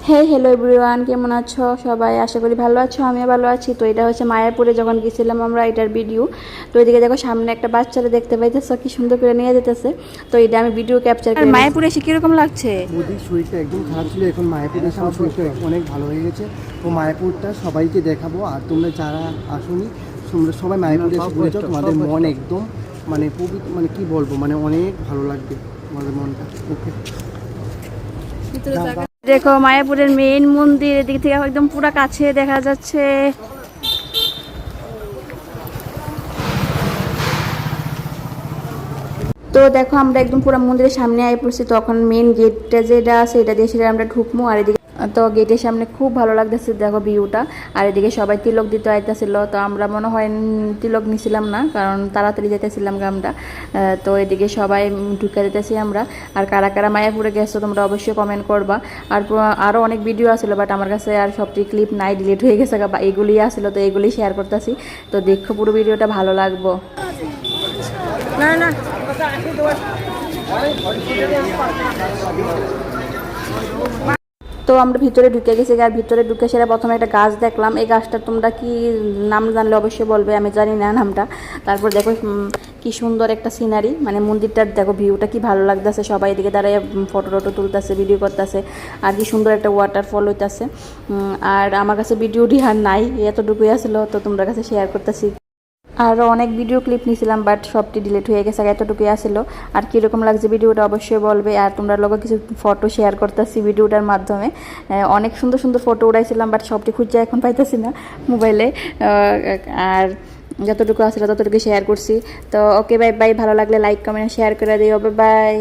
Hello everyone, কেমন আছো সবাই? আশা করি ভালো আছো, আমিও ভালো আছি। তো এটা হচ্ছে মায়াপুরে যখন গেছিলাম আমরা, এটার ভিডিও। তো এদিকে দেখো সামনে একটা বাচ্চারা দেখতে পাইতেছো, কি সুন্দর করে নিয়ে যেতেছে। তো এটা আমি ভিডিও ক্যাপচার করে। মায়াপুরে এসে কিরকম লাগছে? মোদির শরীরটা একদম খারাপ ছিল, এখন মায়াপুরে এসে আমার শরীরটা অনেক ভালো হয়ে গেছে। তো মায়াপুরটা সবাইকে দেখাবো, আর তোমরা যারা আসোনি তোমরা সবাই মায়াপুরে এসে ঘুরে যাও, তোমাদের মন একদম মানে পবিত্র, মানে কি বলবো, মানে অনেক ভালো লাগবে তোমাদের মনটা। ওকে, দেখো মায়াপুরের মেইন মন্দির এদিক থেকে একদম পুরো কাছে দেখা যাচ্ছে। তো দেখো আমরা একদম পুরো মন্দিরের সামনে আই পড়ছি। তখন মেইন গেটটা যেটা আছে এটা দিয়ে সেটা আমরা ঢুকবো। আর এদিকে তো গেটের সামনে খুব ভালো লাগতেছে দেখো ভিউটা। আর এদিকে সবাই তিলক দিতে আইতেছিল। তো আমরা মনে হয় তিলক নিছিলাম না, কারণ তাড়াতাড়ি যেতেছিলাম আমরা। তো এদিকে সবাই ঢুকে যেতেছি আমরা। আর কারা কারা মায়াপুরে গেছো তোমরা অবশ্যই কমেন্ট করবা। আর আরও অনেক ভিডিও আসলো, বাট আমার কাছে আর সবটি ক্লিপ নাই, ডিলিট হয়ে গেছে বা এগুলি আসলো, তো এগুলি শেয়ার করতেছি। তো দেখো পুরো ভিডিওটা ভালো লাগবো। না না তো আমরা ভিতরে ঢুকে গেছি। আর ভিতরে ঢুকে সেটা প্রথমে একটা গাছ দেখলাম। এই গাছটা তোমরা কি নাম জানলে অবশ্যই বলবে, আমি জানি না নামটা। তারপর দেখো কি সুন্দর একটা সিনারি, মানে মন্দিরটার দেখো ভিউটা কি ভালো লাগতেছে। সবাই এদিকে দাঁড়ায় ফটো টটো তুলতেছে, ভিডিও করতেছে। আর কি সুন্দর একটা ওয়াটারফল হইতেছে। আর আমার কাছে ভিডিওটি আর নাই, এতটুকুই আসলো, তো তোমরা কাছে শেয়ার করতেছি। আরও অনেক ভিডিও ক্লিপ নিয়েছিলাম, বাট সবটি ডিলিট হয়ে গেছে, এতটুকুই আসলো। আর কীরকম লাগছে ভিডিওটা অবশ্যই বলবে। আর তোমরা লোক কিছু ফটো শেয়ার করতেছি ভিডিওটার মাধ্যমে। অনেক সুন্দর সুন্দর ফটো উঠাইছিলাম, বাট সবটি খুঁজে এখন পাইতেছি না মোবাইলে। আর যতটুকু আসলে ততটুকু শেয়ার করছি। তো ওকে, বাই বাই। ভালো লাগলে লাইক কমেন্ট শেয়ার করে দিও। Bye bye.